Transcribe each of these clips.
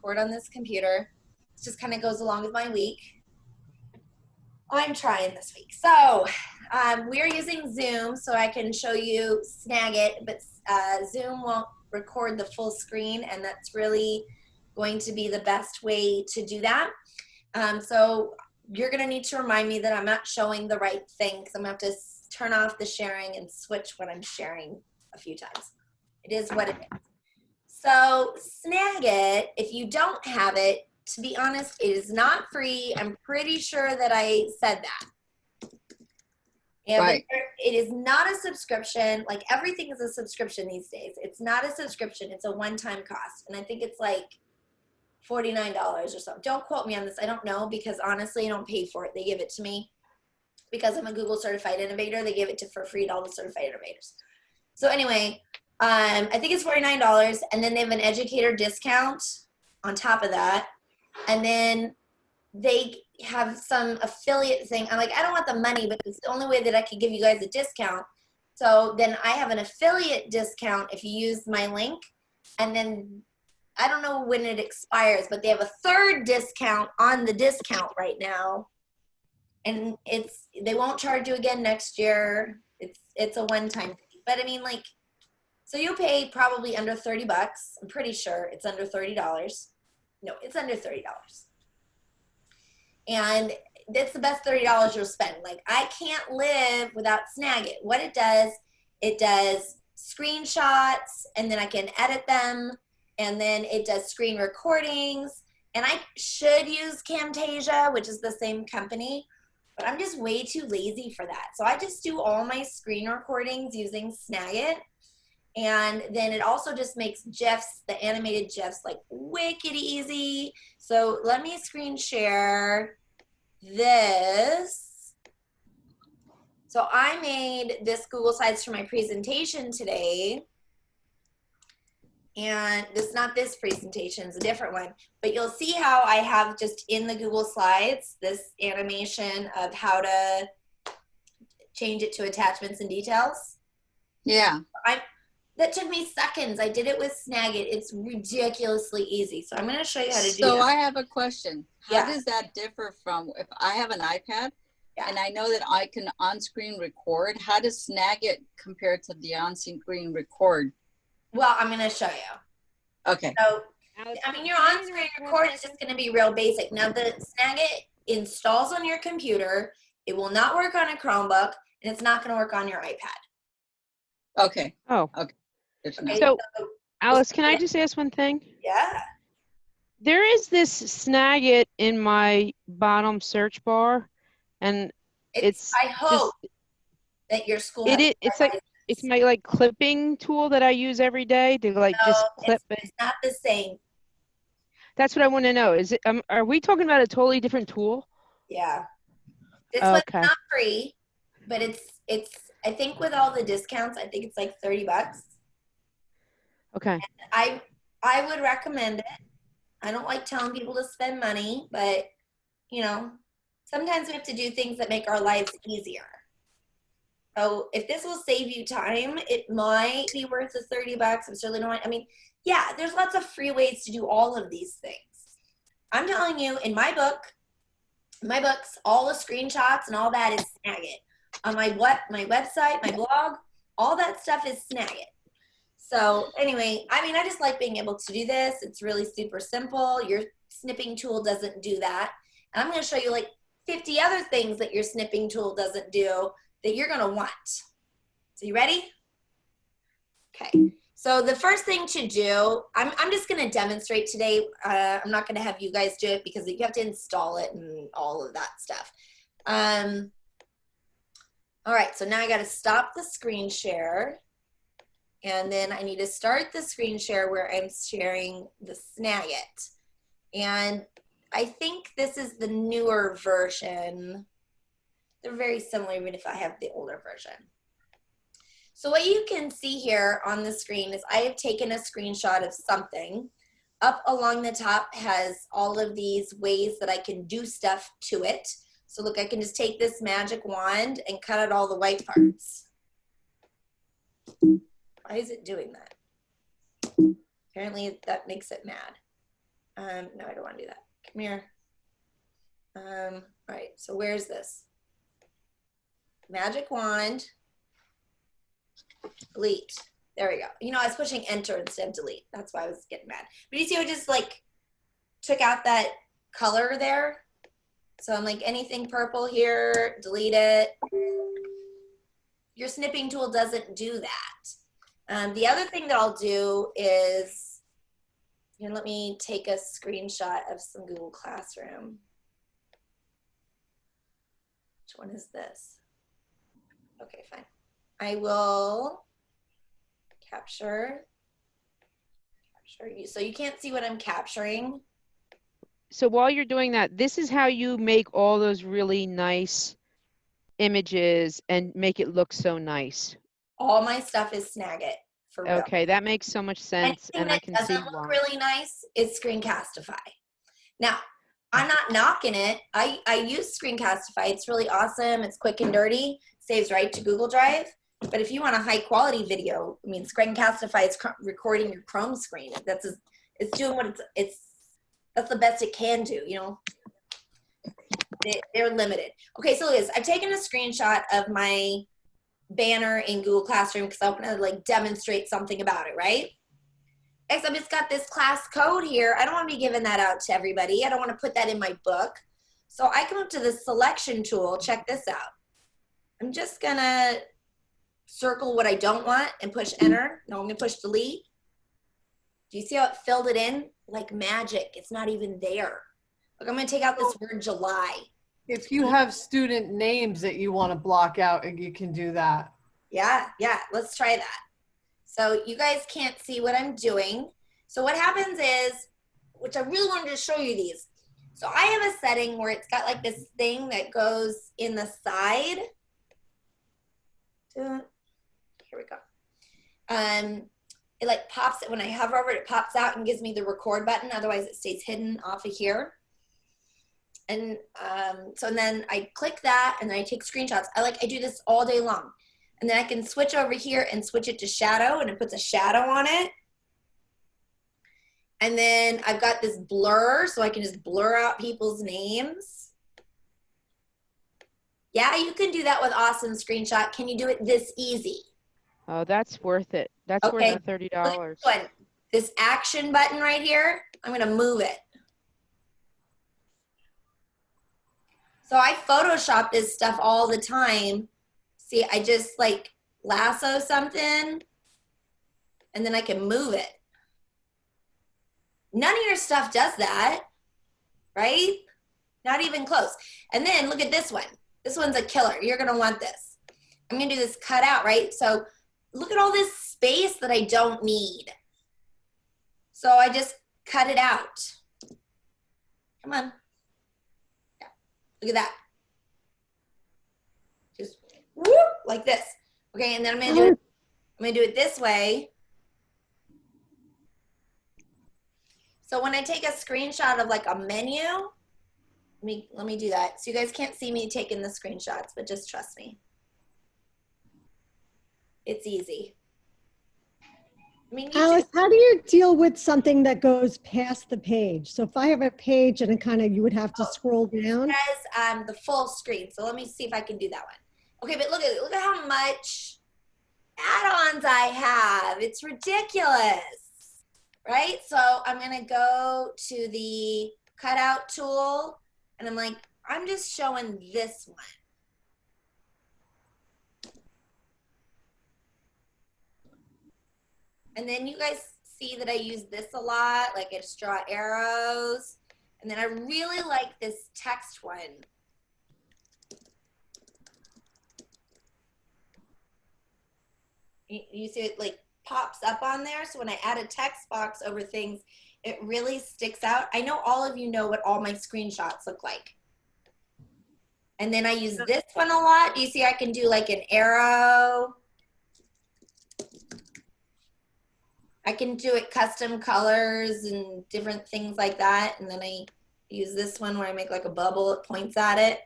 record on this computer. It just kind of goes along with my week. I'm trying this week. So we're using Zoom so I can show you Snagit, but Zoom won't record the full screen, and that's really going to be the best way to do that. So you're going to need to remind me that I'm not showing the right thing, because I'm going to have to turn off the sharing and switch what I'm sharing a few times. It is what it is. So Snagit, if you don't have it, to be honest, it is not free. I'm pretty sure that I said that. And right. It is not a subscription. Like, everything is a subscription these days. It's not a subscription. It's a one-time cost. And I think it's like $49 or something. Don't quote me on this. I don't know, because honestly, I don't pay for it. They give it to me because I'm a Google certified innovator. They give it for free to all the certified innovators. So anyway, I think it's $49, and then they have an educator discount on top of that. And then they have some affiliate thing. I'm like, I don't want the money, but it's the only way that I could give you guys a discount. So then I have an affiliate discount if you use my link. And then I don't know when it expires, but they have a third discount on the discount right now. And they won't charge you again next year. It's a one-time thing. But I mean, like, so you'll pay probably under 30 bucks. I'm pretty sure it's under $30. No, it's under $30. And that's the best $30 you'll spend. Like, I can't live without Snagit. What it does screenshots, and then I can edit them, and then it does screen recordings. And I should use Camtasia, which is the same company, but I'm just way too lazy for that. So I just do all my screen recordings using Snagit. And then it also just makes GIFs, the animated GIFs, like wicked easy. So let me screen share this. So I made this Google Slides for my presentation today. And it's not this presentation, it's a different one. But you'll see how I have just in the Google Slides this animation of how to change it to attachments and details. Yeah. That took me seconds. I did it with Snagit. It's ridiculously easy. So I'm going to show you how to do So that. I have a question. How Yeah. does that differ from if I have an iPad and I know that I can on-screen record? How does Snagit compare to the on-screen record? Well, I'm going to show you. Okay. So, I mean, your on-screen record is just going to be real basic. Now, the Snagit installs on your computer. It will not work on a Chromebook, and it's not going to work on your iPad. Okay. Oh. Okay. Okay, So, Alice, can I just ask one thing? Yeah. There is this Snagit in my bottom search bar, and it's I hope that your school has it's my like clipping tool that I use every day to like just clip it. It's not the same. That's what I want to know. Is it are we talking about a totally different tool? Yeah. This one's not free, but it's I think with all the discounts, I think it's like 30 bucks. Okay. And I would recommend it. I don't like telling people to spend money, but you know, sometimes we have to do things that make our lives easier. So if this will save you time, it might be worth the 30 bucks. I'm certainly not, I mean, yeah, there's lots of free ways to do all of these things. I'm telling you, in my books, all the screenshots and all that is Snagit. On my website, my blog, all that stuff is Snagit. So anyway, I mean, I just like being able to do this. It's really super simple. Your snipping tool doesn't do that. And I'm going to show you like 50 other things that your snipping tool doesn't do that you're going to want. So you ready? Okay. So the first thing to do, I'm just going to demonstrate today. I'm not going to have you guys do it because you have to install it and all of that stuff. All right, so now I got to stop the screen share. And then I need to start the screen share where I'm sharing the Snagit. And I think this is the newer version. They're very similar even if I have the older version. So what you can see here on the screen is I have taken a screenshot of something. Up along the top has all of these ways that I can do stuff to it. So look, I can just take this magic wand and cut out all the white parts. Why is it doing that? Apparently that makes it mad. No, I don't want to do that. Come here. All right, so where's this? Magic wand, delete. There we go. You know, I was pushing enter instead of delete. That's why I was getting mad. But you see how I just like took out that color there? So I'm like, anything purple here, delete it. Your snipping tool doesn't do that. The other thing that I'll do is, here, let me take a screenshot of some Google Classroom. Which one is this? Okay, fine. I will capture you. So you can't see what I'm capturing. So while you're doing that, this is how you make all those really nice images and make it look so nice. All my stuff is Snagit, for real. Okay, that makes so much sense, Anything and I that can see doesn't look why. really nice is Screencastify. Now, I'm not knocking it. I use Screencastify. It's really awesome. It's quick and dirty. Saves right to Google Drive. But if you want a high quality video, I mean, Screencastify is recording your Chrome screen. It's doing what that's the best it can do, you know. They're limited. Okay, so Liz, I've taken a screenshot of my banner in Google Classroom because I want to like demonstrate something about it, right? Except it's got this class code here. I don't want to be giving that out to everybody. I don't want to put that in my book. So I come up to the selection tool. Check this out. I'm just gonna circle what I don't want and push enter. No, I'm gonna push delete. Do you see how it filled it in? Like magic, it's not even there. Look, I'm gonna take out this word July. If you have student names that you want to block out, you can do that. Yeah, let's try that. So you guys can't see what I'm doing. So what happens is, which I really wanted to show you these. So I have a setting where it's got like this thing that goes in the side. Here we go. It like pops it when I hover over it, it pops out and gives me the record button. Otherwise it stays hidden off of here. And and then I click that and then I take screenshots. I do this all day long. And then I can switch over here and switch it to shadow, and it puts a shadow on it. And then I've got this blur, so I can just blur out people's names. Yeah, you can do that with Awesome Screenshot. Can you do it this easy? Oh, that's worth it. That's Okay. worth the $30. This action button right here, I'm gonna move it. So I Photoshop this stuff all the time. See, I just like lasso something and then I can move it. None of your stuff does that, right? Not even close. And then look at this one. This one's a killer. You're gonna want this. I'm gonna do this cut out, right? So look at all this space that I don't need. So I just cut it out. Come on. Yeah. Look at that. Just whoop, like this. Okay, and then I'm gonna do it this way. So when I take a screenshot of like a menu, let me do that. So you guys can't see me taking the screenshots, but just trust me. It's easy. I mean, Alice, how do you deal with something that goes past the page? So if I have a page and it kind of, you would have to scroll down. It says the full screen. So let me see if I can do that one. Okay, but look at how much add-ons I have. It's ridiculous, right? So I'm gonna go to the Cutout Tool and I'm like, I'm just showing this one. And then you guys see that I use this a lot, like I just draw arrows. And then I really like this text one. You see it like pops up on there. So when I add a text box over things, it really sticks out. I know all of you know what all my screenshots look like. And then I use this one a lot. You see I can do like an arrow. I can do it custom colors and different things like that. And then I use this one where I make like a bubble, it points at it.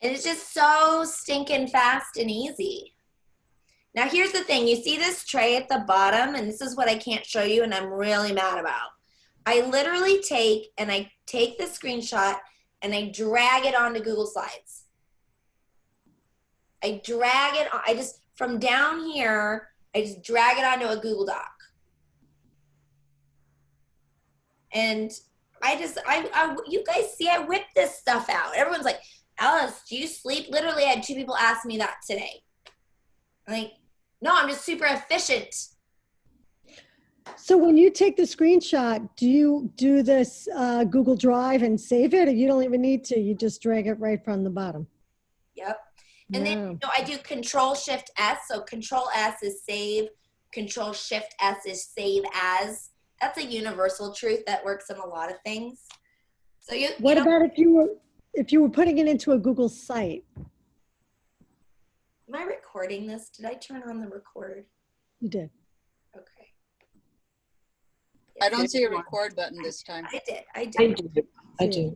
And it's just so stinking fast and easy. Now here's the thing. You see this tray at the bottom, and this is what I can't show you, and I'm really mad about. I literally take the screenshot and I drag it onto Google Slides. I drag it, I just, from down here, I just drag it onto a Google Doc. And you guys see, I whip this stuff out. Everyone's like, Alice, do you sleep? Literally, I had 2 people ask me that today. I'm like, no, I'm just super efficient. So when you take the screenshot, do you do this Google Drive and save it, or you don't even need to? You just drag it right from the bottom. Yep. And then, you know, I do Control-Shift-S. So Control-S is save. Control-Shift-S is save as. That's a universal truth that works in a lot of things. So What about if you were putting it into a Google site? Am I recording this? Did I turn on the record? You did. Okay. I don't see a record button this time. I did. I do.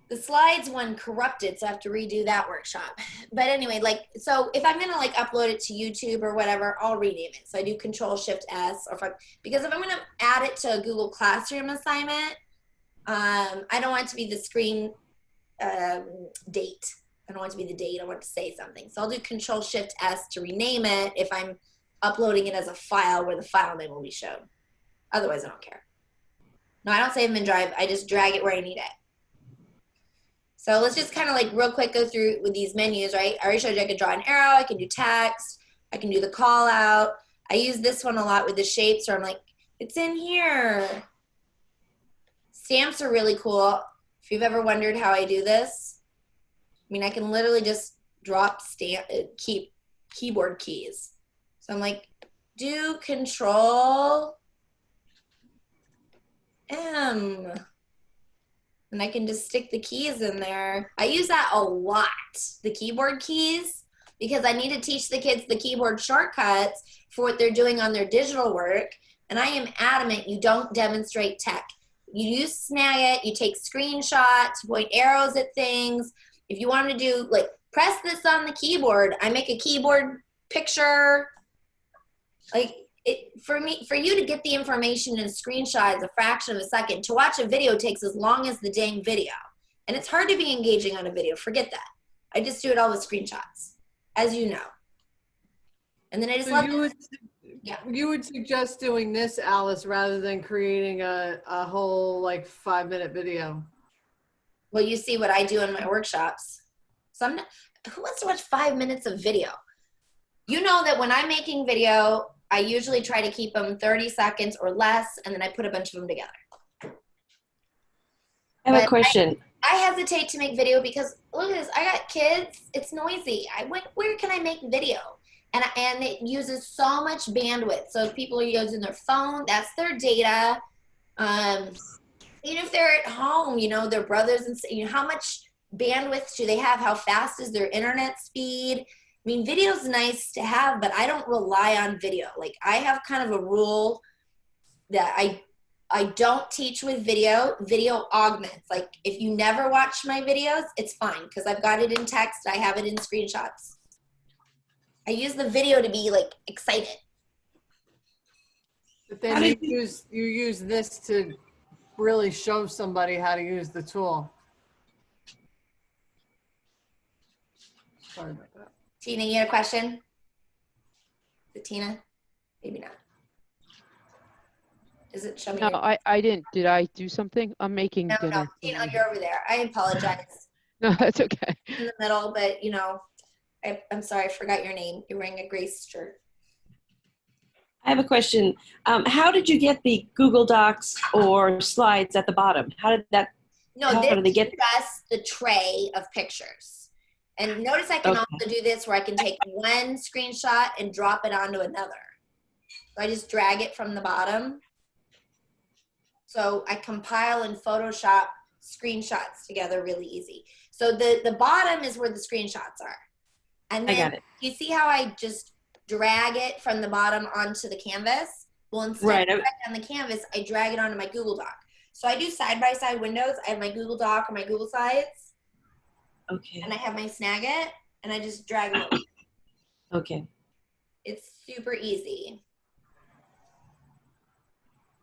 The slides one corrupted, so I have to redo that workshop. But anyway, like, so if I'm gonna like upload it to YouTube or whatever, I'll rename it. So I do Control-Shift-S, because if I'm gonna add it to a Google Classroom assignment, I don't want it to be the screen date. I don't want it to be the date. I want it to say something. So I'll do Control-Shift-S to rename it if I'm uploading it as a file where the file name will be shown. Otherwise, I don't care. No, I don't save them in Drive. I just drag it where I need it. So let's just kind of like real quick go through with these menus, right? I already showed you I can draw an arrow. I can do text. I can do the call out. I use this one a lot with the shapes where I'm like, it's in here. Stamps are really cool. If you've ever wondered how I do this, I mean, I can literally just drop keyboard keys. So I'm like, do Control M. And I can just stick the keys in there. I use that a lot, the keyboard keys, because I need to teach the kids the keyboard shortcuts for what they're doing on their digital work. And I am adamant you don't demonstrate tech. You use Snagit, you take screenshots, point arrows at things. If you want to do, like, press this on the keyboard, I make a keyboard picture. Like, for you to get the information in a screenshot is a fraction of a second. To watch a video takes as long as the dang video. And it's hard to be engaging on a video. Forget that. I just do it all with screenshots, as you know. And then I just You would suggest doing this, Alice, rather than creating a whole like 5-minute video. Well, you see what I do in my workshops. Who wants to watch 5 minutes of video? You know that when I'm making video, I usually try to keep them 30 seconds or less, and then I put a bunch of them together. I have a question. I hesitate to make video because, look at this, I got kids, it's noisy. Where can I make video? And it uses so much bandwidth. So if people are using their phone, that's their data. Even if they're at home, you know, their brothers and, you know, how much bandwidth do they have? How fast is their internet speed? I mean, video's nice to have, but I don't rely on video. Like, I have kind of a rule that I don't teach with video. Video augments. Like, if you never watch my videos, it's fine because I've got it in text. I have it in screenshots. I use the video to be, like, excited. But then you use this to really show somebody how to use the tool. Sorry about that. Tina, you had a question? Is it Tina? Maybe not. Is it show me? No, I didn't. Did I do something? I'm making dinner. No, Tina, you're over there. I apologize. No, that's okay. In the middle, but you know, I'm sorry, I forgot your name. You're wearing a Grace shirt. I have a question. How did you get the Google Docs or slides at the bottom? How did that? No, this is just the tray of pictures. And notice I can also do this where I can take one screenshot and drop it onto another. So I just drag it from the bottom. So I compile and Photoshop screenshots together really easy. So the bottom is where the screenshots are. And then I got it. You see how I just drag it from the bottom onto the canvas? Well, instead of drag it on the canvas, I drag it onto my Google Doc. So I do side-by-side windows. I have my Google Doc or my Google Slides. Okay. And I have my Snagit, and I just drag them over. Okay. It's super easy.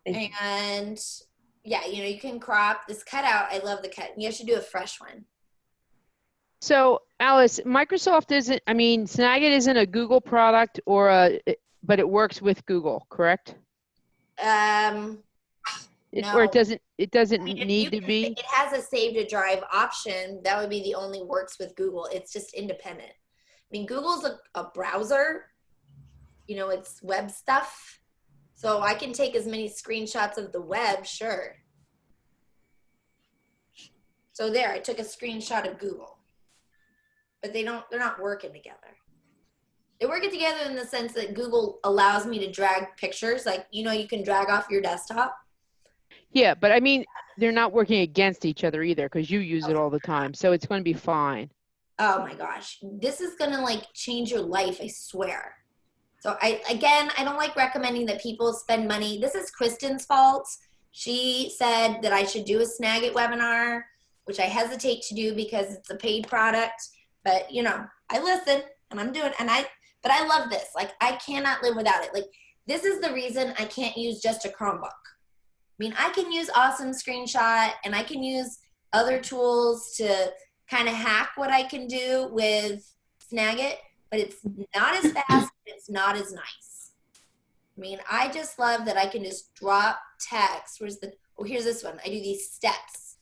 Thank you. And yeah, you know, you can crop this cutout. I love the cut. You should do a fresh one. So Alice, Microsoft isn't, I mean, Snagit isn't a Google product or but it works with Google, correct? No. Or it doesn't I mean, if need you to can- be? It has a save to drive option. That would be the only works with Google. It's just independent. I mean, Google's a browser. You know, it's web stuff. So I can take as many screenshots of the web, sure. So there, I took a screenshot of Google. But they're not working together. They're working together in the sense that Google allows me to drag pictures. Like, you know, you can drag off your desktop. Yeah, but I mean, they're not working against each other either because you use it all the time. So it's going to be fine. Oh my gosh. This is going to like change your life, I swear. So I don't like recommending that people spend money. This is Kristen's fault. She said that I should do a Snagit webinar, which I hesitate to do because it's a paid product. But you know, I listen and I'm doing, but I love this. Like I cannot live without it. Like this is the reason I can't use just a Chromebook. I mean, I can use Awesome Screenshot and I can use other tools to kind of hack what I can do with Snagit, but it's not as fast, it's not as nice. I mean, I just love that I can just drop text. Here's this one. I do these steps.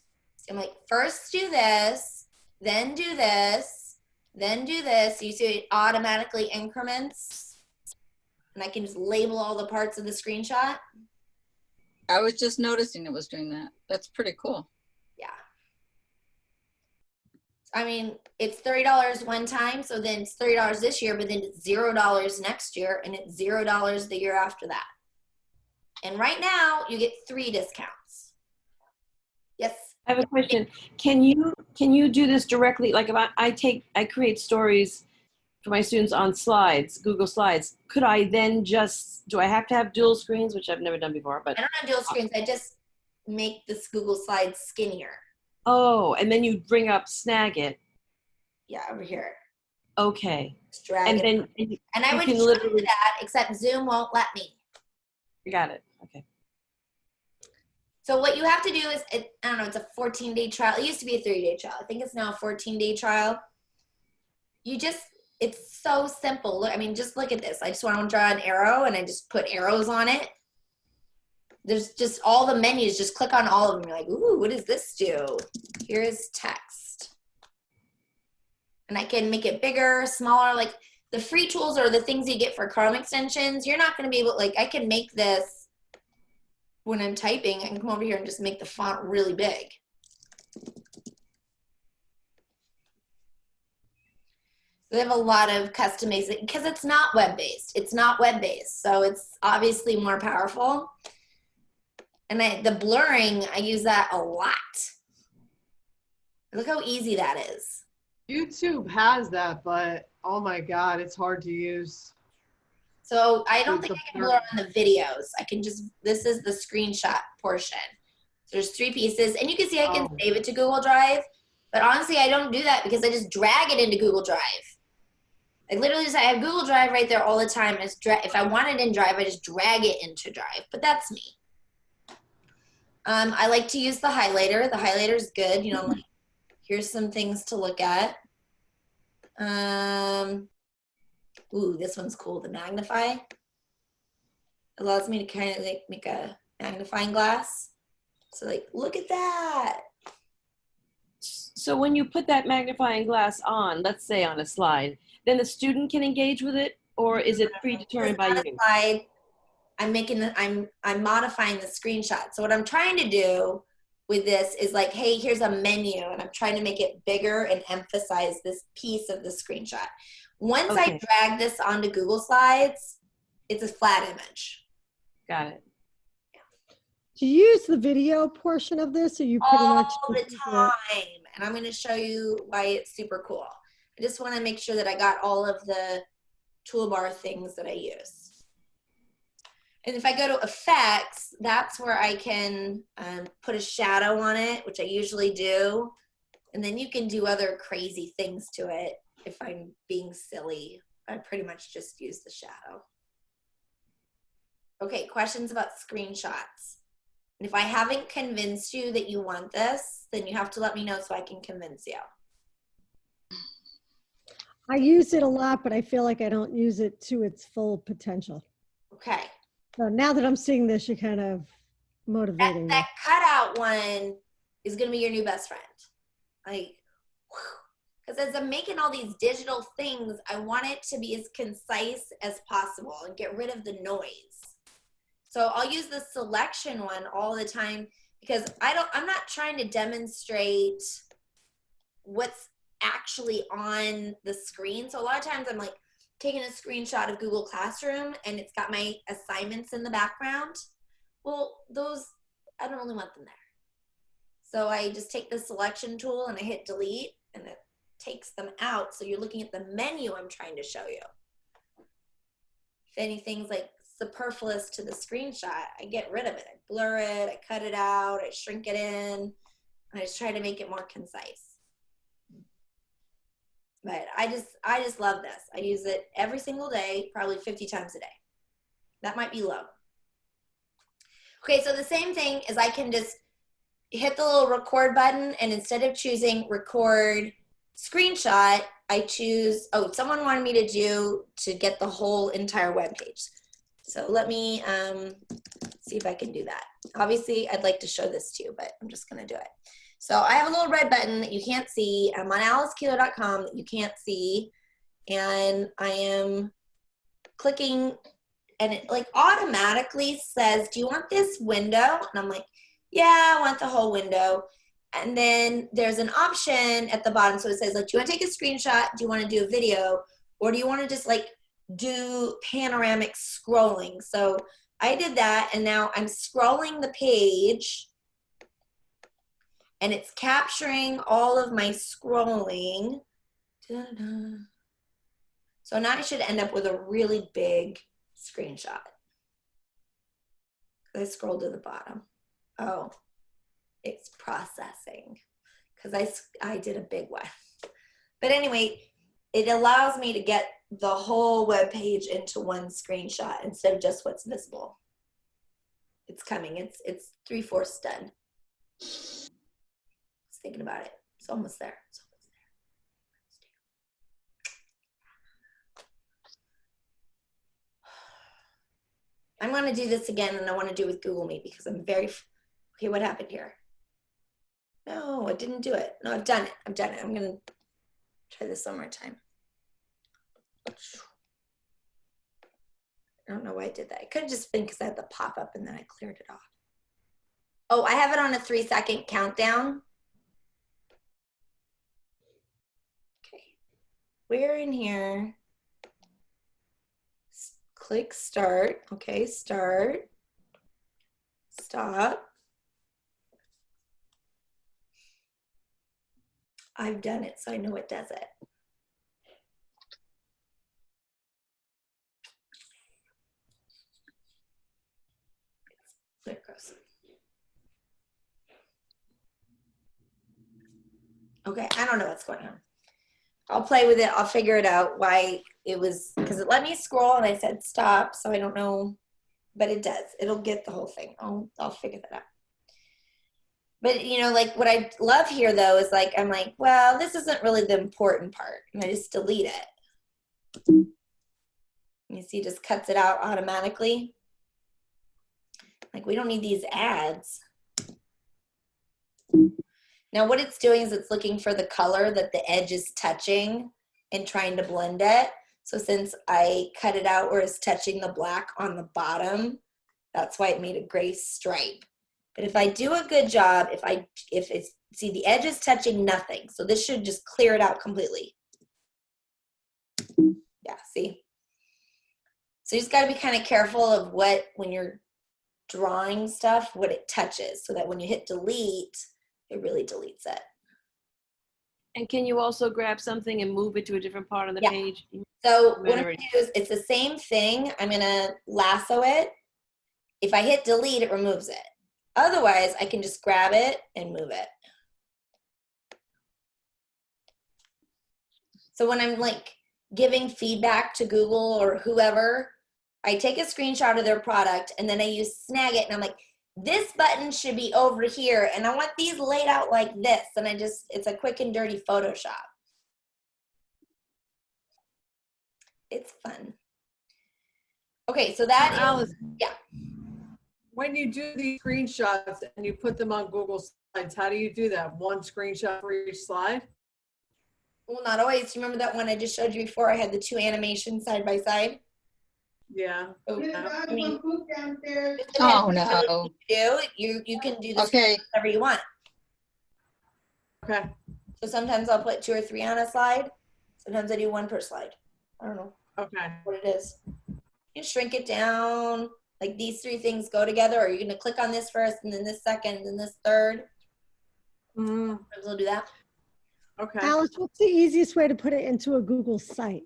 I'm like, first do this, then do this, then do this. You see it automatically increments. And I can just label all the parts of the screenshot. I was just noticing it was doing that. That's pretty cool. Yeah. I mean, it's $30 one time, so then it's $30 this year, but then it's $0 next year, and it's $0 the year after that. And right now, you get 3 discounts. Yes. I have a question. Can you do this directly? Like if I create stories for my students on slides, Google Slides. Could I then do I have to have dual screens, which I've never done before? But I don't have dual screens. I just make this Google Slides skinnier. oh, and then you bring up Snagit. Yeah, over here. Okay. Just drag And it. then And I you would can show you literally- that, except Zoom won't let me. got it. Okay. So what you have to do is, I don't know, it's a 14-day trial. It used to be a 30-day trial. I think it's now a 14-day trial. It's so simple. Look, I mean, just look at this. I just want to draw an arrow and I just put arrows on it. There's just all the menus. Just click on all of them. You're like, ooh, what does this do? Here's text. And I can make it bigger, smaller. Like the free tools are the things you get for Chrome extensions. You're not going to be able, like I can make this when I'm typing. I can come over here and just make the font really big. They have a lot of customization because it's not web-based. It's not web-based, so it's obviously more powerful. And the blurring, I use that a lot. Look how easy that is. YouTube has that, but oh my God, it's hard to use. So I don't think I can blur on the videos. I can just, this is the screenshot portion. So there's 3 pieces, and you can see I can save it to Google Drive, but honestly, I don't do that because I just drag it into Google Drive. I literally just, I have Google Drive right there all the time. If I want it in Drive, I just drag it into Drive, but that's me. I like to use the highlighter. The highlighter is good. You know, like, here's some things to look at. Ooh, this one's cool. The magnify allows me to kind of like make a magnifying glass. So like, look at that. So when you put that magnifying glass on, let's say on a slide, then the student can engage with it, or is it predetermined by you? Slide, I'm modifying the screenshot. So what I'm trying to do with this is like, hey, here's a menu, and I'm trying to make it bigger and emphasize this piece of the screenshot. Once I drag this onto Google Slides, it's a flat image. Got it. Do you use the video portion of this, or you pretty much All the time. And I'm going to show you why it's super cool. I just want to make sure that I got all of the toolbar things that I use. And if I go to effects, that's where I can put a shadow on it, which I usually do. And then you can do other crazy things to it if I'm being silly. I pretty much just use the shadow. Okay, questions about screenshots. And if I haven't convinced you that you want this, then you have to let me know so I can convince you. I use it a lot, but I feel like I don't use it to its full potential. Okay. So now that I'm seeing this, you're kind of motivating me. That cutout one is going to be your new best friend. Like, because as I'm making all these digital things, I want it to be as concise as possible and get rid of the noise. So I'll use the selection one all the time because I'm not trying to demonstrate what's actually on the screen. So a lot of times I'm like taking a screenshot of Google Classroom and it's got my assignments in the background. Well, those, I don't really want them there. So I just take the selection tool and I hit delete and it takes them out. So you're looking at the menu I'm trying to show you. If anything's like superfluous to the screenshot, I get rid of it. I blur it, I cut it out, I shrink it in, and I just try to make it more concise. But I just love this. I use it every single day, probably 50 times a day. That might be low. Okay, so the same thing is I can just hit the little record button, and instead of choosing record screenshot, I choose, oh, someone wanted me to get the whole entire web page. So let me see if I can do that. Obviously, I'd like to show this to you, but I'm just gonna do it. So I have a little red button that you can't see. I'm on alicekeeler.com that you can't see. And I am clicking and it like automatically says, do you want this window? And I'm like, yeah, I want the whole window. And then there's an option at the bottom. So it says like, do you want to take a screenshot? Do you want to do a video? Or do you want to just like do panoramic scrolling? So I did that and now I'm scrolling the page and it's capturing all of my scrolling. Da-da. So now I should end up with a really big screenshot. I scrolled to the bottom. Oh, it's processing because I did a big one. But anyway, it allows me to get the whole web page into one screenshot instead of just what's visible. It's coming. It's 3/4 done. Just thinking about it. It's almost there. It's almost there. I'm going to do this again, and I want to do it with Google Meet because I'm very, okay, what happened here? No, I didn't do it. No, I've done it. I've done it. I'm going to try this one more time. I don't know why I did that. It could have just been because I had the pop-up and then I cleared it off. Oh, I have it on a 3-second countdown. Okay. We're in here. Click start. Okay, start. Stop. I've done it, so I know it does it. There it goes. Okay, I don't know what's going on. I'll play with it. I'll figure it out why it was, because it let me scroll and I said stop, so I don't know, but it does. It'll get the whole thing. I'll figure that out. But, you know, like what I love here, though, is like, I'm like, well, this isn't really the important part. And I just delete it. You see, it just cuts it out automatically. Like, we don't need these ads. Now, what it's doing is it's looking for the color that the edge is touching and trying to blend it. So since I cut it out where it's touching the black on the bottom, that's why it made a gray stripe. But if I do a good job, if it's, see, the edge is touching nothing. So this should just clear it out completely. Yeah, see? So you just got to be kind of careful of what, when you're drawing stuff, what it touches, so that when you hit delete, it really deletes it. And can you also grab something and move it to a different part of the page? So what I'm going to do is, it's the same thing. I'm going to lasso it. If I hit delete, it removes it. Otherwise, I can just grab it and move it. So when I'm like giving feedback to Google or whoever, I take a screenshot of their product and then I use Snagit and I'm like, this button should be over here and I want these laid out like this. And it's a quick and dirty Photoshop. It's fun. Okay, so that Alice, yeah. when you do these screenshots and you put them on Google Slides, how do you do that? One screenshot for each slide? Well, not always. You remember that one I just showed you before? I had the two animations side by side. Yeah. Oh, I mean, Oh, no. you can do this Okay. whatever you want. Okay. So sometimes I'll put 2 or 3 on a slide. Sometimes I do 1 per slide. I don't know Okay. what it is. You shrink it down. Like these 3 things go together, or you're gonna click on this first, and then this second, and then this third. Mm, Sometimes I'll do that. okay. Alice, what's the easiest way to put it into a Google site?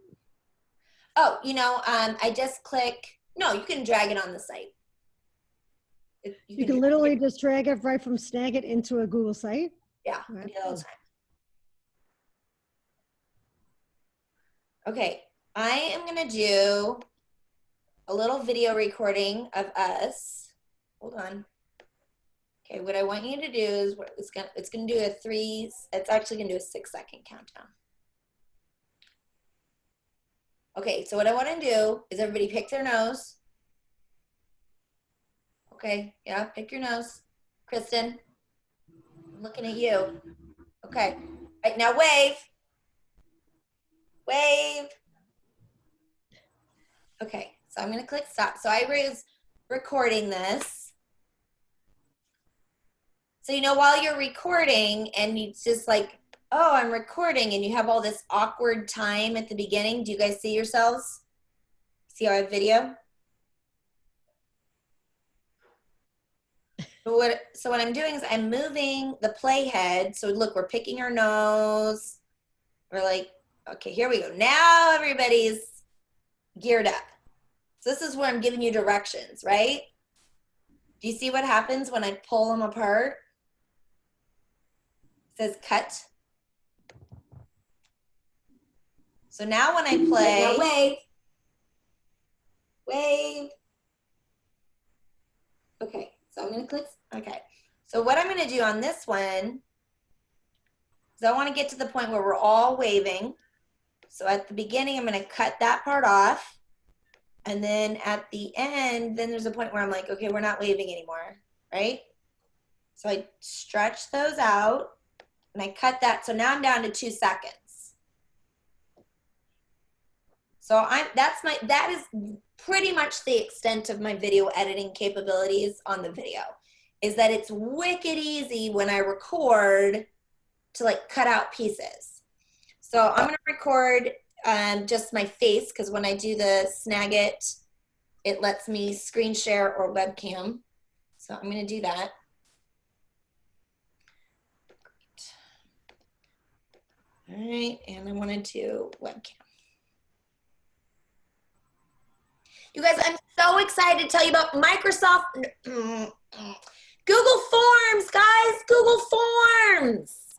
Oh, I just click. No, you can drag it on the site. You can literally just drag it right from Snagit into a Google site? Yeah, I do that all the time. Okay, I am gonna do a little video recording of us. Hold on. Okay, what I want you to do is it's gonna do it's actually gonna do a 6-second countdown. Okay, so what I want to do is everybody pick their nose. Okay, yeah, pick your nose. Kristen, I'm looking at you. Okay, right now wave. Wave. Okay, so I'm gonna click stop. So I was recording this. So while you're recording and it's just like, oh, I'm recording, and you have all this awkward time at the beginning. Do you guys see yourselves? See our video? So what I'm doing is I'm moving the playhead. So look, we're picking our nose. We're like, okay, here we go. Now everybody's geared up. So this is where I'm giving you directions, right? Do you see what happens when I pull them apart? It says cut. So now when I play, now wave, wave. Okay, so I'm gonna click, okay. So what I'm gonna do on this one is I wanna get to the point where we're all waving. So at the beginning, I'm gonna cut that part off. And then at the end, then there's a point where I'm like, okay, we're not waving anymore, right? So I stretch those out and I cut that. So now I'm down to 2 seconds. So that is pretty much the extent of my video editing capabilities on the video, is that it's wicked easy when I record to like cut out pieces. So I'm gonna record just my face, because when I do the Snagit, it lets me screen share or webcam. So I'm gonna do that. All right, and I wanna do webcam. You guys, I'm so excited to tell you about Microsoft Google Forms, guys, Google Forms.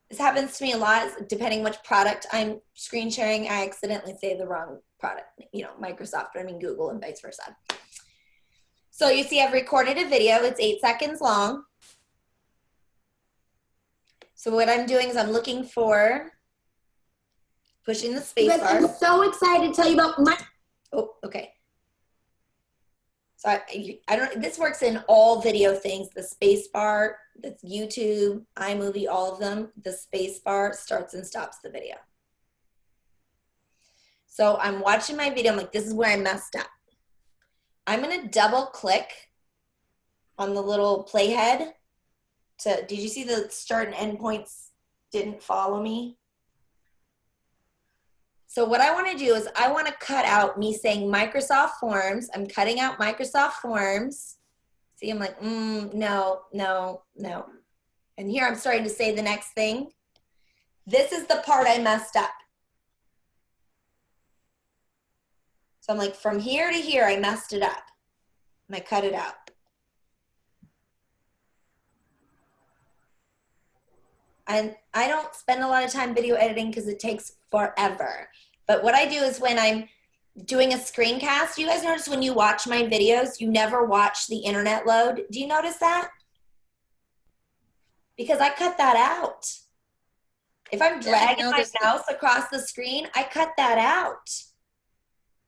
This happens to me a lot, depending which product I'm screen sharing. I accidentally say the wrong product, Microsoft, but I mean Google and vice versa. So you see I've recorded a video. It's 8 seconds long. So what I'm doing is I'm looking for, pushing the space bar. I'm so excited to tell you about oh, okay. So I don't, this works in all video things, the space bar, that's YouTube, iMovie, all of them. The space bar starts and stops the video. So I'm watching my video, I'm like, this is where I messed up. I'm gonna double click on the little playhead did you see the start and end points didn't follow me? So what I want to do is I want to cut out me saying Microsoft Forms. I'm cutting out Microsoft Forms. See, I'm like, no, no, no. And here I'm starting to say the next thing. This is the part I messed up. So I'm like, from here to here, I messed it up. And I cut it out. And I don't spend a lot of time video editing because it takes forever. But what I do is when I'm doing a screencast, you guys notice when you watch my videos, you never watch the internet load. Do you notice that? Because I cut that out. If I'm dragging my mouse across the screen, I cut that out.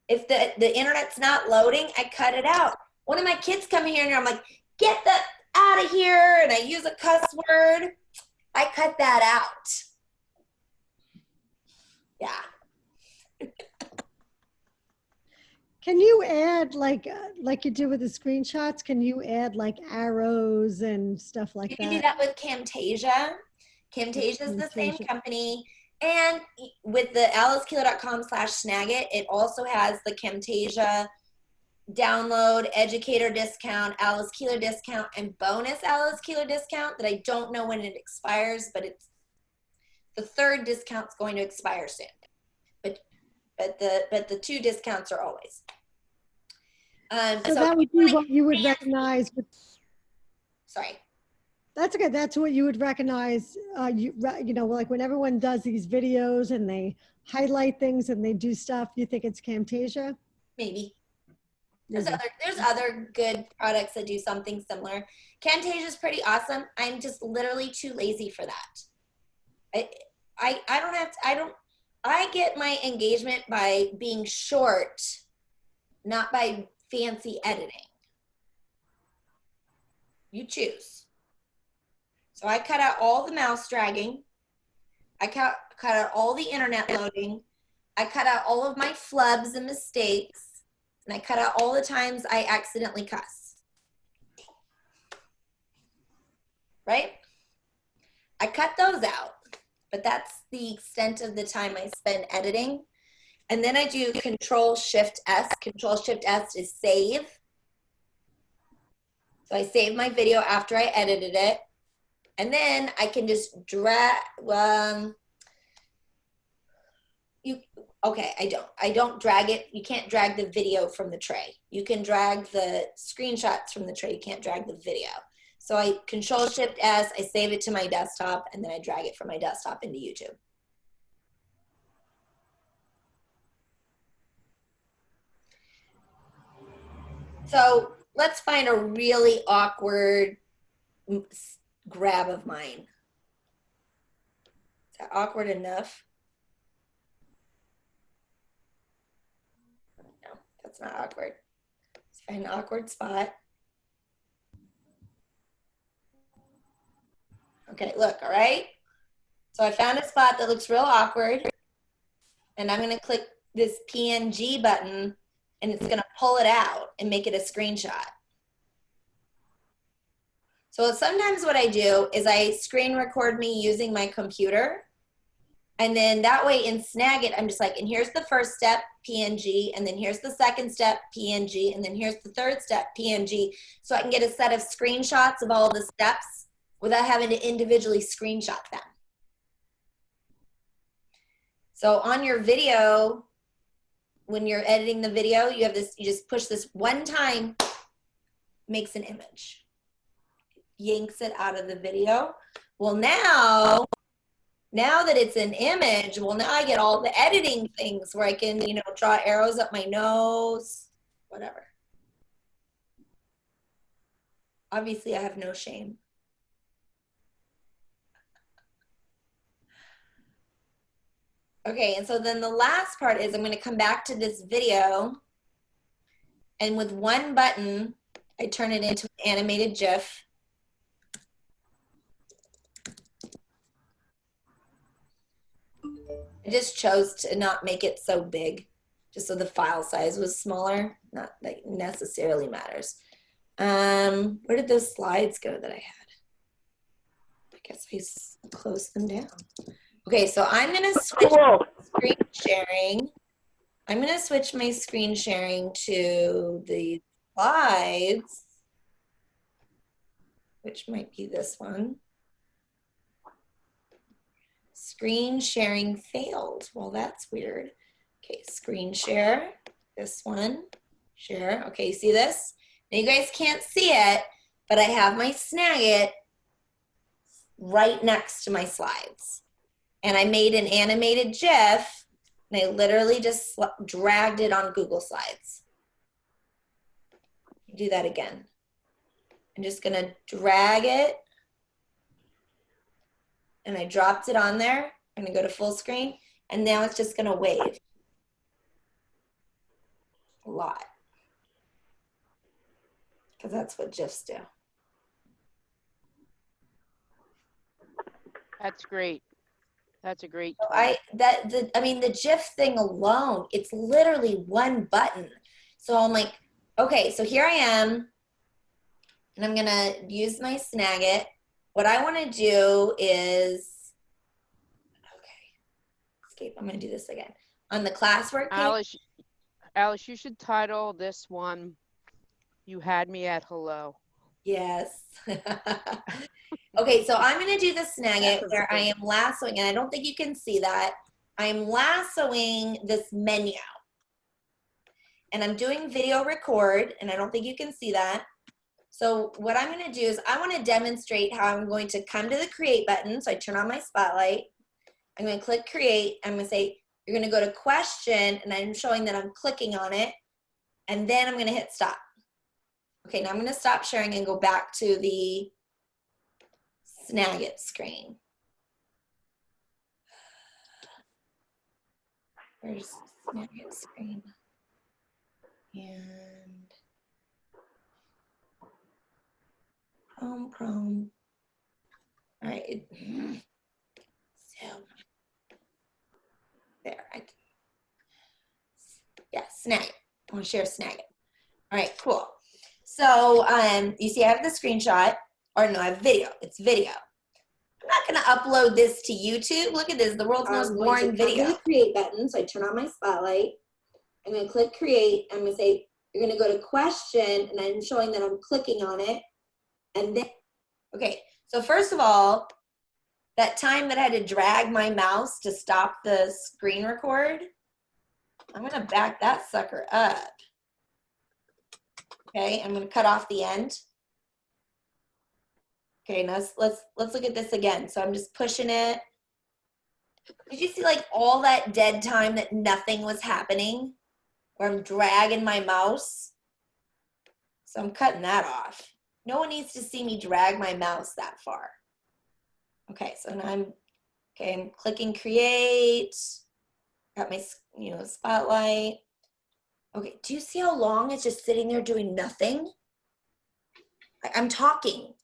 If the internet's not loading, I cut it out. One of my kids come here and I'm like, get that out of here, and I use a cuss word. I cut that out. Yeah. Can you add like you do with the screenshots? Can you add like arrows and stuff like that? You can do that with Camtasia. Camtasia is the same company. And with the alicekeeler.com/snagit, it also has the Camtasia download, educator discount, Alice Keeler discount, and bonus Alice Keeler discount that I don't know when it expires, but it's the third discount's going to expire soon. But the 2 discounts are always. So that would be what you would recognize. Sorry. That's okay. That's what you would recognize. You know, like when everyone does these videos and they highlight things and they do stuff, you think it's Camtasia? Maybe. There's other good products that do something similar. Camtasia is pretty awesome. I'm just literally too lazy for that. I get my engagement by being short, not by fancy editing. You choose. So I cut out all the mouse dragging. I cut out all the internet loading. I cut out all of my flubs and mistakes. And I cut out all the times I accidentally cuss. Right? I cut those out. But that's the extent of the time I spend editing. And then I do Control-Shift-S. Control-Shift-S is save. So I save my video after I edited it. And then I can just drag, okay, I don't drag it. You can't drag the video from the tray. You can drag the screenshots from the tray. You can't drag the video. So I Control-Shift-S, I save it to my desktop, and then I drag it from my desktop into YouTube. So let's find a really awkward grab of mine. Is that awkward enough? No, that's not awkward. Let's find an awkward spot. Okay, look, all right? So I found a spot that looks real awkward, and I'm gonna click this PNG button, and it's gonna pull it out and make it a screenshot. So sometimes what I do is I screen record me using my computer, and then that way in Snagit, I'm just like, and here's the first step, PNG, and then here's the second step, PNG, and then here's the third step, PNG, so I can get a set of screenshots of all the steps without having to individually screenshot them. So on your video, when you're editing the video, you have this, you just push this one time, makes an image. Yanks it out of the video. Well, now that it's an image, well, now I get all the editing things where I can, you know, draw arrows up my nose, whatever. Obviously, I have no shame. Okay, and so then the last part is I'm going to come back to this video, and with one button, I turn it into an animated GIF. I just chose to not make it so big, just so the file size was smaller. Not that necessarily matters. Where did those slides go that I had? I guess I closed them down. Okay, so I'm gonna switch screen sharing. I'm gonna switch my screen sharing to the slides, which might be this one. Screen sharing failed. Well, that's weird. Okay, screen share, this one, share. Okay, you see this? Now you guys can't see it, but I have my Snagit right next to my slides. And I made an animated GIF, and I literally just dragged it on Google Slides. Do that again. I'm just gonna drag it, and I dropped it on there. I'm gonna go to full screen, and now it's just gonna wave a lot, because that's what GIFs do. That's great. That's a great So tool. I mean, the GIF thing alone, it's literally one button. So I'm like, okay, so here I am, and I'm gonna use my Snagit. What I wanna do is, okay, escape, I'm gonna do this again. On the classwork page. Alice, you should title this one, "You Had Me at Hello." Yes. Okay, so I'm gonna do the Snagit where I am lassoing, and I don't think you can see that. I'm lassoing this menu. And I'm doing video record, and I don't think you can see that. So what I'm gonna do is I wanna demonstrate how I'm going to come to the create button. So I turn on my spotlight. I'm gonna click create. I'm gonna say, you're gonna go to question, and I'm showing that I'm clicking on it. And then I'm gonna hit stop. Okay, now I'm gonna stop sharing and go back to the Snagit screen. Where's Snagit screen? And Chrome. All right. So there. Yeah, Snagit. I want to share Snagit. All right, cool. So you see I have the screenshot, or no, I have video. It's video. I'm not gonna upload this to YouTube. Look at this, the world's most boring video. I'm gonna create button, so I turn on my spotlight. I'm gonna click create. I'm gonna say, you're gonna go to question, and I'm showing that I'm clicking on it. And then, okay, so first of all, that time that I had to drag my mouse to stop the screen record, I'm gonna back that sucker up. Okay, I'm gonna cut off the end. Okay, now let's look at this again. So I'm just pushing it. Did you see like all that dead time that nothing was happening? Where I'm dragging my mouse? So I'm cutting that off. No one needs to see me drag my mouse that far. Okay, so now I'm clicking create. Got my spotlight. Okay, do you see how long it's just sitting there doing nothing? I'm talking.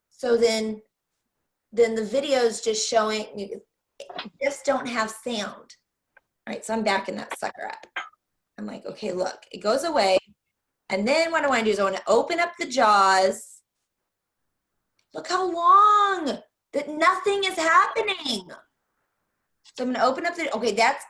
So then the video's just showing, you just don't have sound. All right, so I'm backing that sucker up. I'm like, okay, look, it goes away. And then what I want to do is I want to open up the JAWS. Look how long that nothing is happening. So I'm going to open up the, okay, that's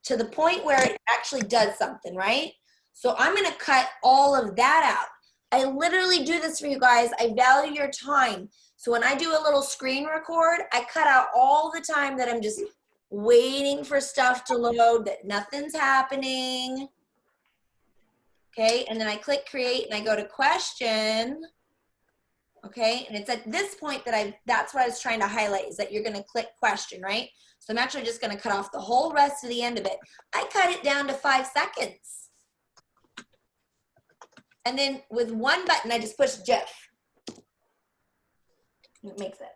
to the point where it actually does something, right? So I'm going to cut all of that out. I literally do this for you guys. I value your time. So when I do a little screen record, I cut out all the time that I'm just waiting for stuff to load, that nothing's happening. Okay, and then I click create and I go to question. Okay, and it's at this point that that's what I was trying to highlight, is that you're gonna click question, right? So I'm actually just gonna cut off the whole rest of the end of it. I cut it down to 5 seconds. And then with one button, I just push GIF. It makes it.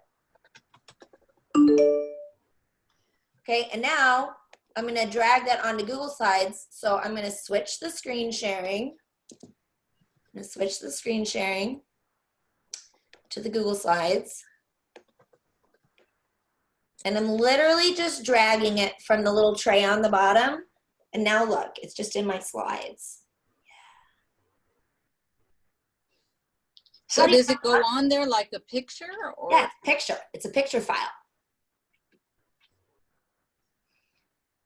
Okay, and now I'm gonna drag that onto Google Slides. So I'm gonna switch the screen sharing. I'm gonna switch the screen sharing to the Google Slides. And I'm literally just dragging it from the little tray on the bottom. And now look, it's just in my slides. So does it go on there like a picture? Or? Yeah, it's a picture. It's a picture file.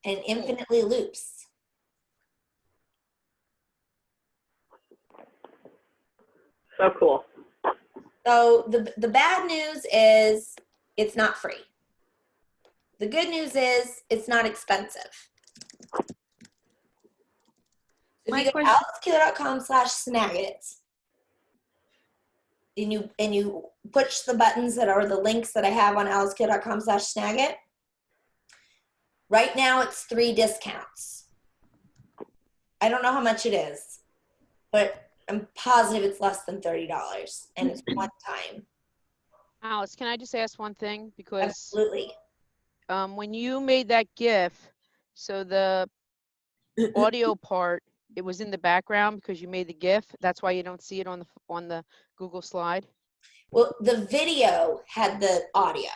And infinitely loops. So cool. So the bad news is it's not free. The good news is it's not expensive. If you go to AliceKeeler.com/Snagit, and you push the buttons that are the links that I have on alicekid.com/snagit. Right now it's 3 discounts. I don't know how much it is, but I'm positive it's less than $30 and it's one time. Alice, can I just ask one thing? Because Absolutely. when you made that GIF, so the audio part, it was in the background because you made the GIF. That's why you don't see it on the Google slide. Well, the video had the audio.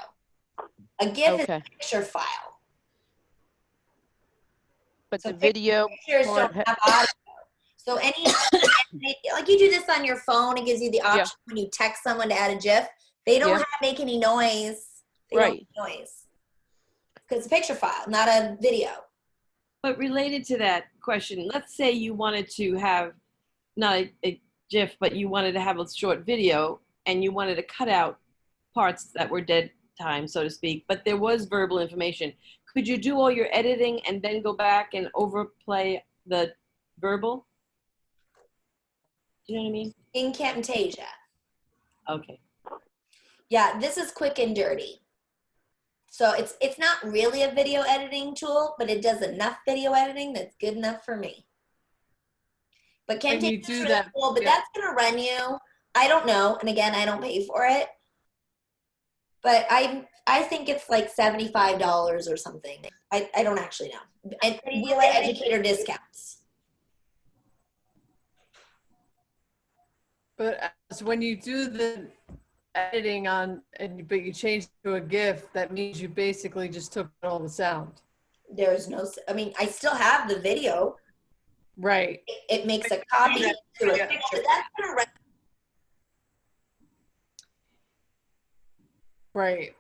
A GIF is Okay. a picture file. But So the video pictures part don't have audio. So any like you do this on your phone, it gives you the option when you text someone to add a GIF. They don't make any noise. They don't make noise. Because it's a picture file, not a video. But related to that question, let's say you wanted to have not a GIF, but you wanted to have a short video and you wanted to cut out parts that were dead time, so to speak, but there was verbal information. Could you do all your editing and then go back and overplay the verbal? Do you know what I mean? In Camtasia. Okay. Yeah, this is quick and dirty. So it's not really a video editing tool, but it does enough video editing that's good enough for me. But Camtasia is really cool, but that's gonna run you, I don't know, and again, I don't pay for it. But I think it's like $75 or something. I don't actually know. And we like educator discounts. But when you do the editing but you change it to a GIF, that means you basically just took all the sound. There's no, I mean, I still have the video. Right. It makes a copy to a picture. That's gonna run. Right.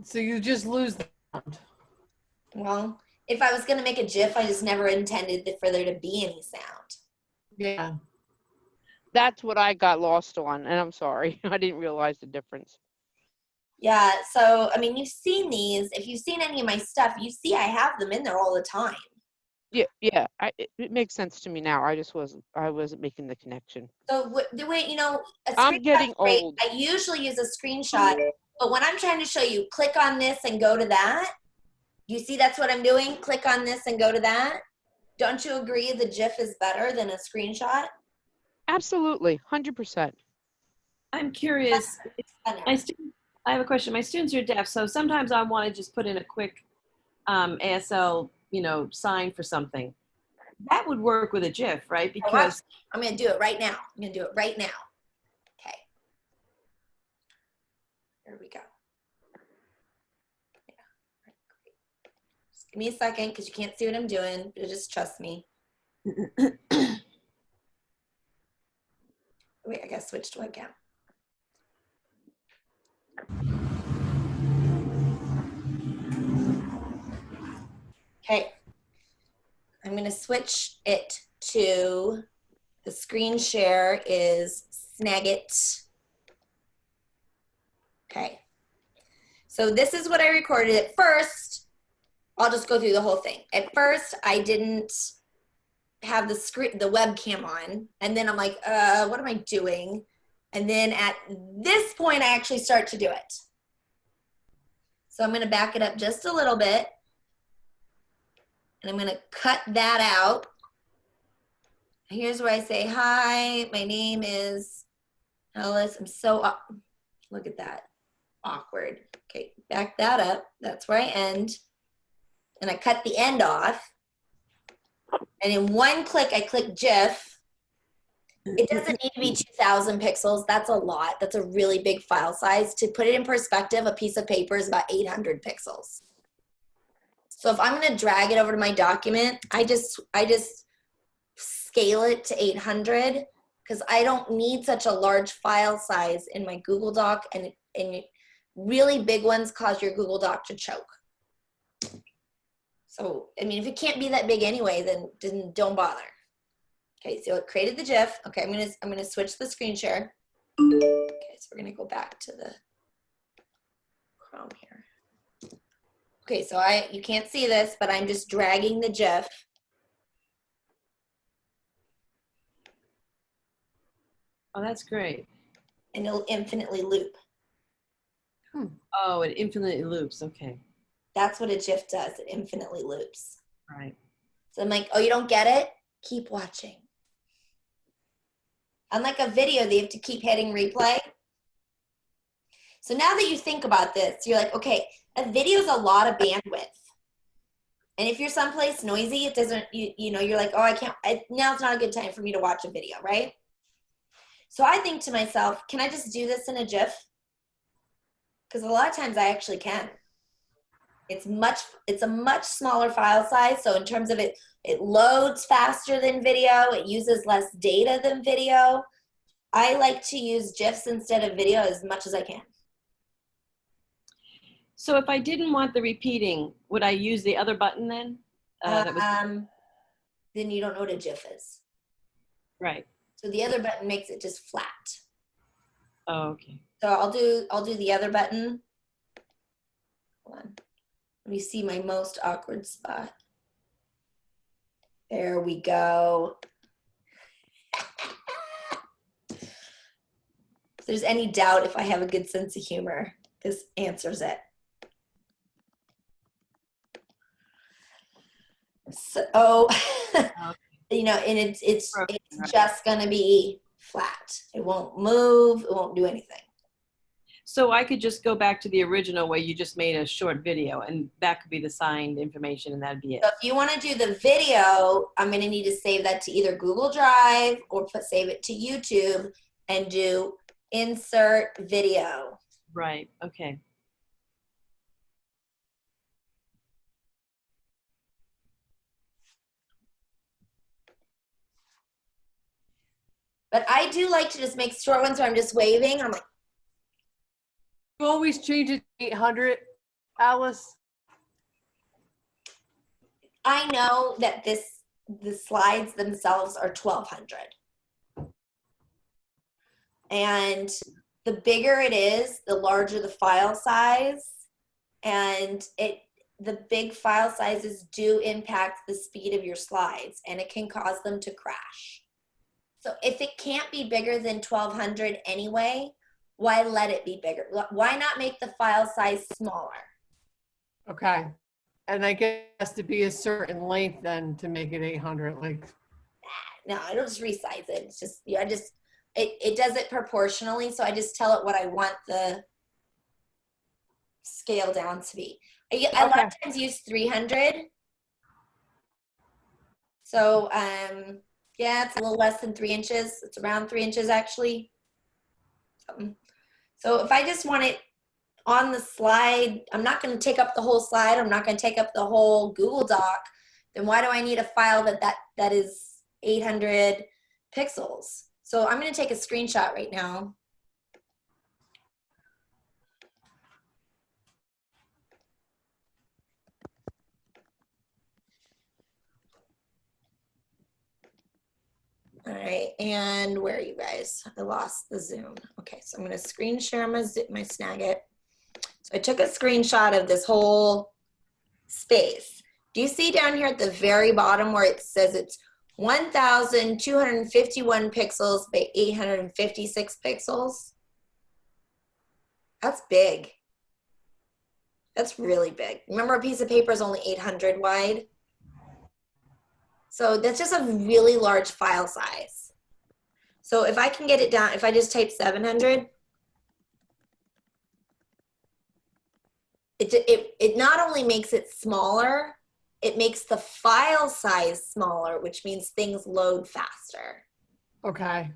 So you just lose the sound. Well, if I was gonna make a GIF, I just never intended for there to be any sound. Yeah. That's what I got lost on, and I'm sorry. I didn't realize the difference. Yeah, so, I mean, you've seen these. If you've seen any of my stuff, you see I have them in there all the time. Yeah, it makes sense to me now. I wasn't making the connection. So the way, you know, I'm getting old. I usually use a screenshot, but when I'm trying to show you, click on this and go to that. You see that's what I'm doing? Click on this and go to that. Don't you agree the GIF is better than a screenshot? Absolutely, 100%. I'm curious. I have a question. My students are deaf, so sometimes I want to just put in a quick ASL, sign for something. That would work with a GIF, right? Because I'm going to do it right now. I'm going to do it right now. Okay. Here we go. Yeah. Just give me a second because you can't see what I'm doing. But just trust me. Wait, I got to switch to webcam. Okay. I'm going to switch it to the screen share is Snagit. Okay. So this is what I recorded at first. I'll just go through the whole thing. At first, I didn't have the webcam on, and then I'm like, what am I doing? And then at this point, I actually start to do it. So I'm going to back it up just a little bit, and I'm going to cut that out. Here's where I say, hi, my name is Alice. I'm so, look at that, awkward. Okay, back that up. That's where I end. And I cut the end off. And in one click, I click GIF. It doesn't need to be 2,000 pixels. That's a lot. That's a really big file size. To put it in perspective, a piece of paper is about 800 pixels. So if I'm going to drag it over to my document, I just scale it to 800 because I don't need such a large file size in my Google Doc, and really big ones cause your Google Doc to choke. So, I mean, if it can't be that big anyway, then don't bother. Okay, so it created the GIF. Okay, I'm gonna switch the screen share. Okay, so we're gonna go back to the Chrome here. Okay, so you can't see this, but I'm just dragging the GIF. Oh, that's great. and it'll infinitely loop. Oh, it infinitely loops. Okay. That's what a GIF does. It infinitely loops. Right. So I'm like, oh, you don't get it? Keep watching. Unlike a video, they have to keep hitting replay. So now that you think about this, you're like, okay, a video is a lot of bandwidth. And if you're someplace noisy, it doesn't, you know, you're like, oh, now's not a good time for me to watch a video, right? So I think to myself, can I just do this in a GIF? Because a lot of times I actually can. It's a much smaller file size. So in terms of it loads faster than video. It uses less data than video. I like to use GIFs instead of video as much as I can. So if I didn't want the repeating, would I use the other button then? Then you don't know what a GIF is. Right. So the other button makes it just flat. Oh, okay. So I'll do the other button. Hold on. Let me see my most awkward spot. There we go. If there's any doubt if I have a good sense of humor, this answers it. So, you know, and it's just gonna be flat. It won't move. It won't do anything. So I could just go back to the original where you just made a short video, and that could be the signed information, and that'd be it. So if you want to do the video, I'm going to need to save that to either Google Drive or save it to YouTube and do insert video. Right. Okay. But I do like to just make short ones where I'm just waving. And I'm like, You always change it to 800, Alice. I know that the slides themselves are 1200. And the bigger it is, the larger the file size. And the big file sizes do impact the speed of your slides, and it can cause them to crash. So if it can't be bigger than 1200 anyway, why let it be bigger? Why not make the file size smaller? Okay. And I guess it has to be a certain length then to make it 800. Like, No, it'll just resize it. It's just, yeah, it does it proportionally. So I just tell it what I want the scale down to be. I a lot of times use 300. So, yeah, it's a little less than 3 inches. It's around 3 inches actually. So if I just want it on the slide, I'm not going to take up the whole slide. I'm not going to take up the whole Google Doc. Then why do I need a file that is 800 pixels? So I'm going to take a screenshot right now. All right, and where are you guys? I lost the Zoom. Okay, so I'm going to screen share my Snagit. So I took a screenshot of this whole space. Do you see down here at the very bottom where it says it's 1,251 pixels by 856 pixels? That's big. That's really big. Remember, a piece of paper is only 800 wide. So that's just a really large file size. So if I can get it down, if I just type 700, it not only makes it smaller, it makes the file size smaller, which means things load faster. okay.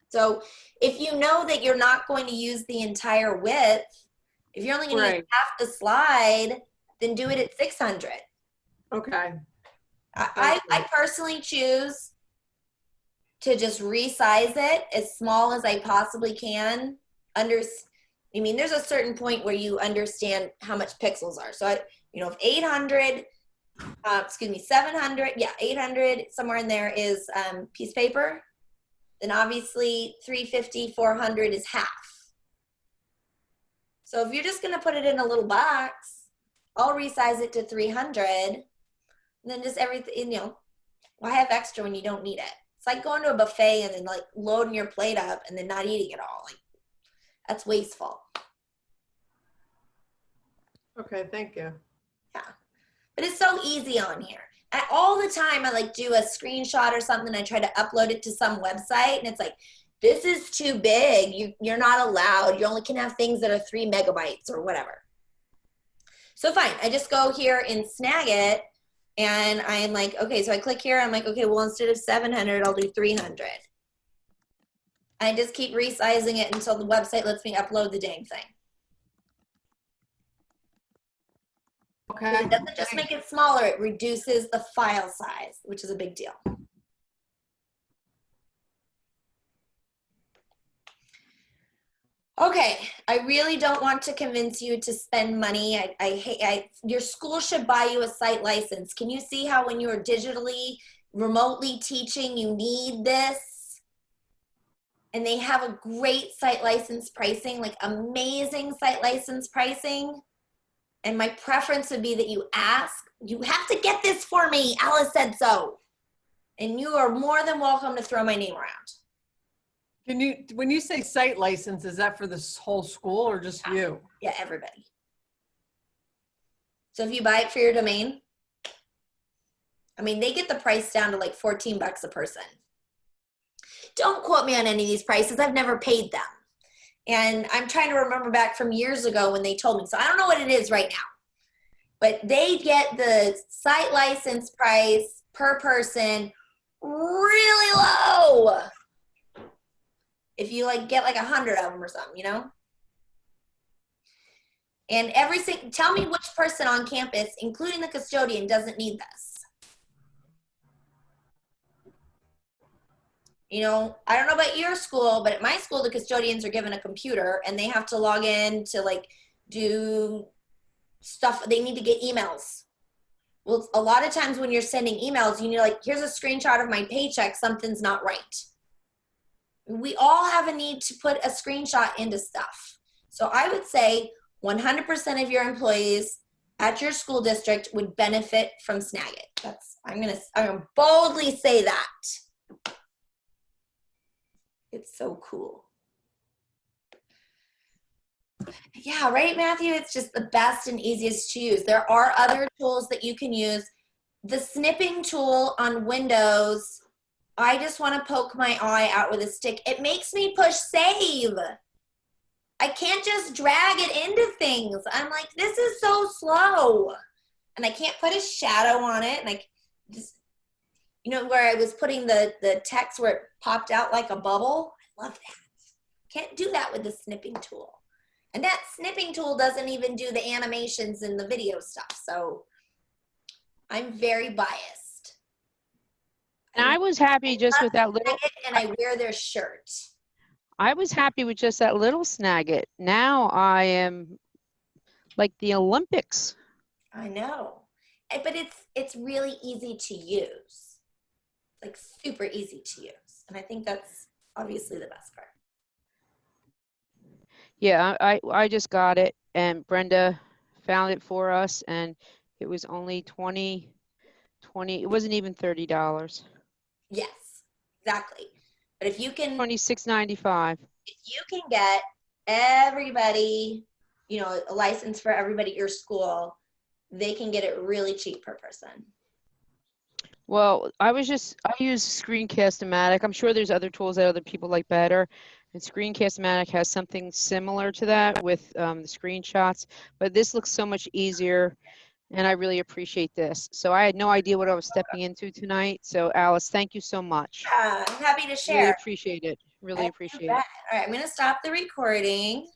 So if you know that you're not going to use the entire width, if you're only going to use half the slide, then do it at 600. Okay. I personally choose to just resize it as small as I possibly can. I mean, there's a certain point where you understand how much pixels are. So, if 800, 700, yeah, 800, somewhere in there is piece of paper, then obviously 350, 400 is half. So if you're just going to put it in a little box, I'll resize it to 300. And then just everything, why have extra when you don't need it? It's like going to a buffet and then like loading your plate up and then not eating it all. Like, That's wasteful. Okay, thank you. Yeah, but it's so easy on here. All the time I like do a screenshot or something. I try to upload it to some website and it's like, this is too big. You're not allowed. You only can have things that are 3 megabytes or whatever. So fine, I just go here in Snagit and I'm like, okay, so I click here. I'm like, okay, well, instead of 700, I'll do 300. I just keep resizing it until the website lets me upload the dang thing. Okay. It doesn't just make it smaller, it reduces the file size, which is a big deal. Okay, I really don't want to convince you to spend money. Your school should buy you a site license. Can you see how when you are digitally, remotely teaching, you need this? And they have a great site license pricing, like amazing site license pricing. And my preference would be that you ask, you have to get this for me. Alice said so. And you are more than welcome to throw my name around. Can you, when you say site license, is that for this whole school or just you? Yeah, everybody. So if you buy it for your domain, I mean, they get the price down to like 14 bucks a person. Don't quote me on any of these prices. I've never paid them. And I'm trying to remember back from years ago when they told me. So I don't know what it is right now. But they get the site license price per person really low. If you like get like 100 of them or something, you know? And tell me which person on campus, including the custodian, doesn't need this. You know, I don't know about your school, but at my school, the custodians are given a computer and they have to log in to like do stuff. They need to get emails. Well, a lot of times when you're sending emails, you need like, here's a screenshot of my paycheck. Something's not right. We all have a need to put a screenshot into stuff. So I would say 100% of your employees at your school district would benefit from Snagit. I'm gonna boldly say that. It's so cool. Yeah, right, Matthew? It's just the best and easiest to use. There are other tools that you can use. The snipping tool on Windows, I just want to poke my eye out with a stick. It makes me push save. I can't just drag it into things. I'm like, this is so slow. And I can't put a shadow on it. And I just, you know, where I was putting the text where it popped out like a bubble. I love that. Can't do that with the snipping tool. And that snipping tool doesn't even do the animations and the video stuff. So I'm very biased. And I was happy just with that little. And I wear their shirt. I was happy with just that little Snagit. Now I am like the Olympics. I know. But it's really easy to use. Like super easy to use. And I think that's obviously the best part. Yeah, I just got it and Brenda found it for us and it was only $20, it wasn't even $30. Yes, exactly. But if you can $26.95. If you can get everybody, you know, a license for everybody at your school, they can get it really cheap per person. Well, I use Screencastify. I'm sure there's other tools that other people like better. And Screencastify has something similar to that with the screenshots, but this looks so much easier and I really appreciate this. So I had no idea what I was stepping into tonight. So Alice, thank you so much. I'm happy to share. Really appreciate it. Really appreciate it. All right, I'm going to stop the recording.